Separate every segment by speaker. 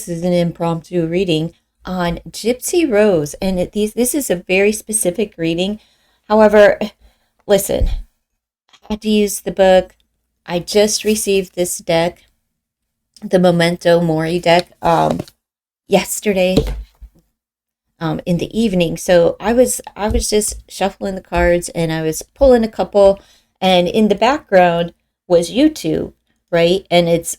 Speaker 1: This is an impromptu reading on Gypsy Rose, and this is a very specific reading. However, listen, I had to use the book. I just received this deck, the Memento Mori deck, yesterday, in the evening. So I was just shuffling the cards, and I was pulling a couple, and in the background was YouTube, right? And it's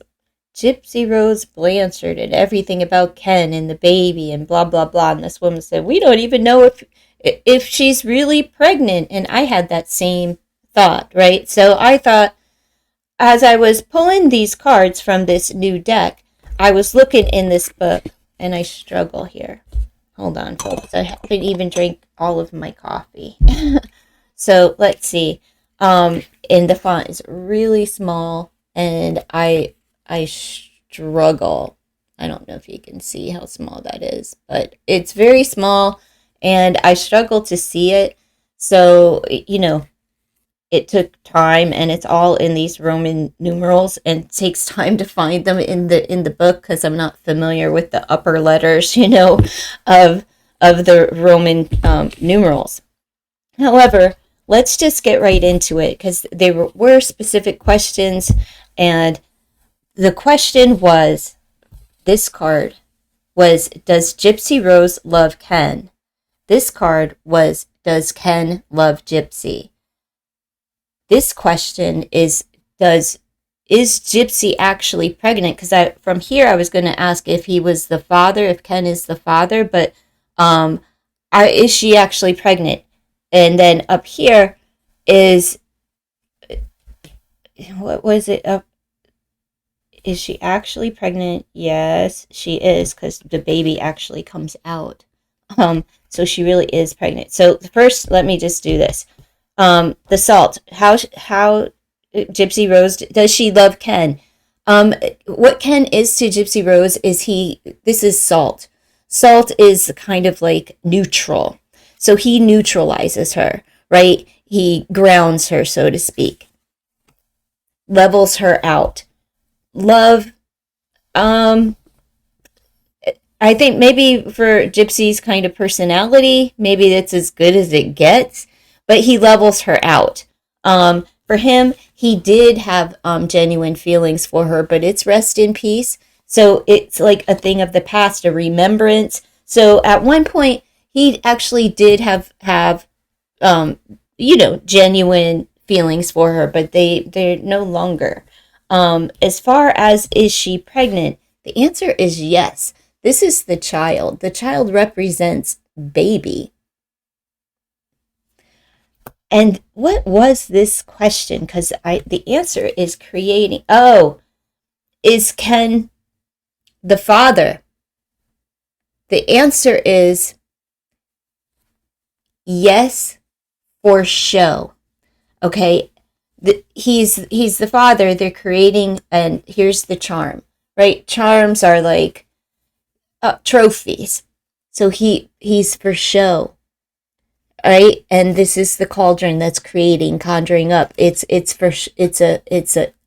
Speaker 1: Gypsy Rose Blanchard and everything about Ken and the baby and blah blah blah. And this woman said, "We don't even know if she's really pregnant." And I had that same thought, right? So I thought, as I was pulling these cards from this new deck, I was looking in this book, and I struggle here. Hold on, folks. I haven't even drank all of my coffee. So let's see. And the font is really small, and I struggle. I don't know if you can see how small that is, but it's very small, and I struggle to see it. So, it took time, and it's all in these Roman numerals, and it takes time to find them in the book because I'm not familiar with the upper letters, of the Roman numerals. However, let's just get right into it because they were specific questions, and the question was, this card was, does Gypsy Rose love Ken? This card was, does Ken love Gypsy? This question is Gypsy actually pregnant? Because from here I was going to ask if he was the father, if Ken is the father, but is she actually pregnant? And then up here is, what was it? Is she actually pregnant? Yes, she is, because the baby actually comes out. So she really is pregnant. So first, let me just do this. The salt. How Gypsy Rose, does she love Ken? What Ken is to Gypsy Rose is this is salt. Salt is kind of like neutral. So he neutralizes her, right? He grounds her, so to speak. Levels her out. Love, I think maybe for Gypsy's kind of personality, maybe that's as good as it gets, but he levels her out. For him, he did have genuine feelings for her, but it's rest in peace. So it's like a thing of the past, a remembrance. So at one point, he actually did have genuine feelings for her, but they're no longer. As far as, is she pregnant? The answer is yes. This is the child. The child represents baby. And what was this question? Because the answer is creating. Oh, is Ken the father? The answer is yes, for show. Okay. He's the father. They're creating, and here's the charm, right? Charms are like trophies. So he's for show, right? And this is the cauldron that's conjuring up. It's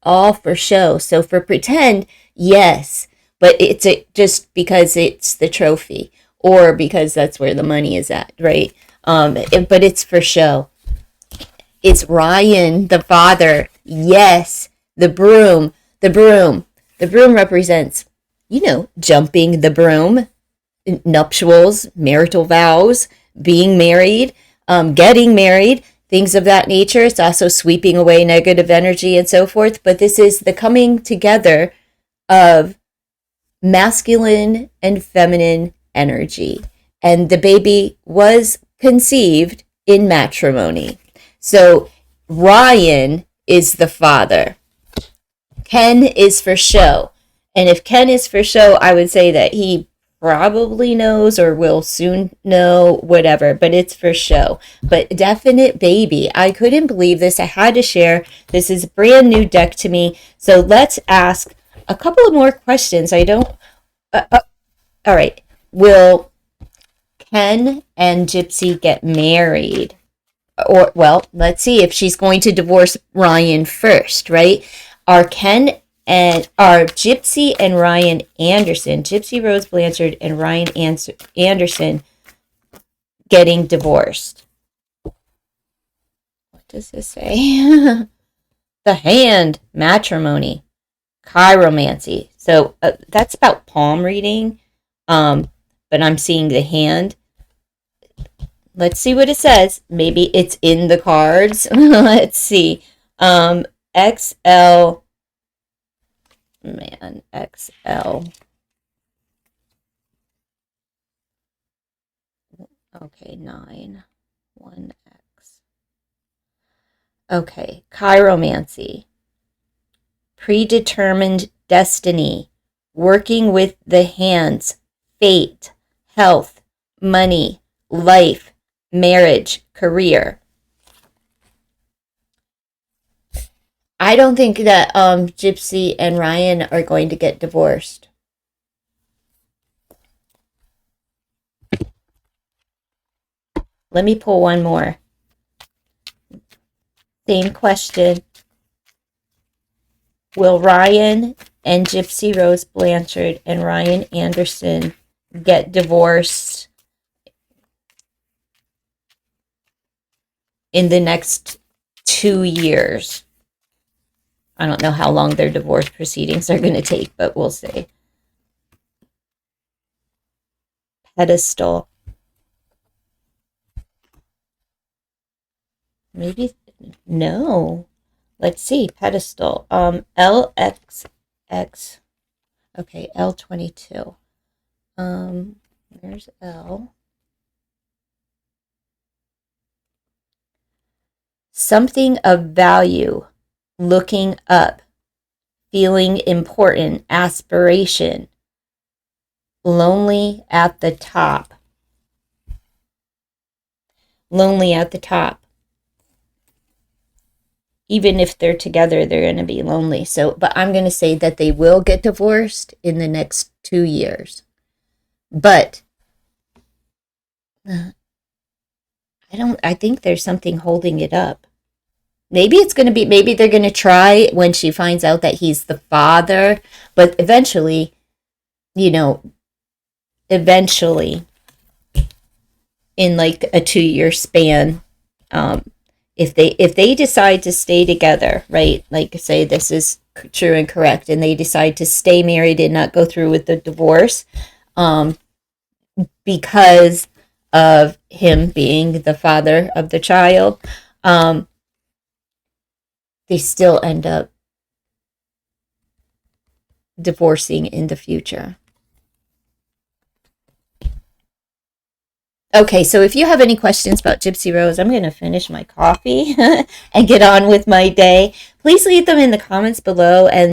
Speaker 1: all for show. So for pretend, yes, but it's just because it's the trophy, or because that's where the money is at, right? But it's for show. It's Ryan, the father. Yes, the broom. The broom represents, jumping the broom, nuptials, marital vows, being married, getting married, things of that nature. It's also sweeping away negative energy and so forth. But this is the coming together of masculine and feminine energy. And the baby was conceived in matrimony. So Ryan is the father. Ken is for show. And if Ken is for show, I would say that he probably knows or will soon know, whatever, but it's for show. But definite baby. I couldn't believe this. I had to share. This is a brand new deck to me. So let's ask a couple of more questions. All right. Will Ken and Gypsy get married? Or, well, let's see if she's going to divorce Ryan first, right? Are Ken and are Gypsy and Ryan Anderson, Gypsy Rose Blanchard and Ryan Anderson getting divorced. What does this say? The Hand, matrimony, chiromancy. So that's about palm reading, but I'm seeing the hand. Let's see what it says. Maybe it's in the cards. Let's see. XL. Man, XL. Okay, 9. 1X. Okay, chiromancy. Predetermined destiny. Working with the hands. Fate. Health. Money. Life. Marriage, career. I don't think that Gypsy and Ryan are going to get divorced. Let me pull one more. Same question. Will Ryan and Gypsy Rose Blanchard and Ryan Anderson get divorced in the next 2 years? I don't know how long their divorce proceedings are going to take, but we'll see. Pedestal. Maybe, no. Let's see, pedestal. LXX. Okay, L22. Where's L? Something of value, looking up, feeling important, aspiration, lonely at the top. Lonely at the top. Even if they're together, they're going to be lonely. So, but I'm going to say that they will get divorced in the next 2 years. But I think there's something holding it up. Maybe they're going to try when she finds out that he's the father, but eventually, in like a 2-year span, if they decide to stay together, right? Like say this is true and correct, and they decide to stay married and not go through with the divorce, because of him being the father of the child, they still end up divorcing in the future. Okay, so if you have any questions about Gypsy Rose, I'm going to finish my coffee and get on with my day. Please leave them in the comments below, and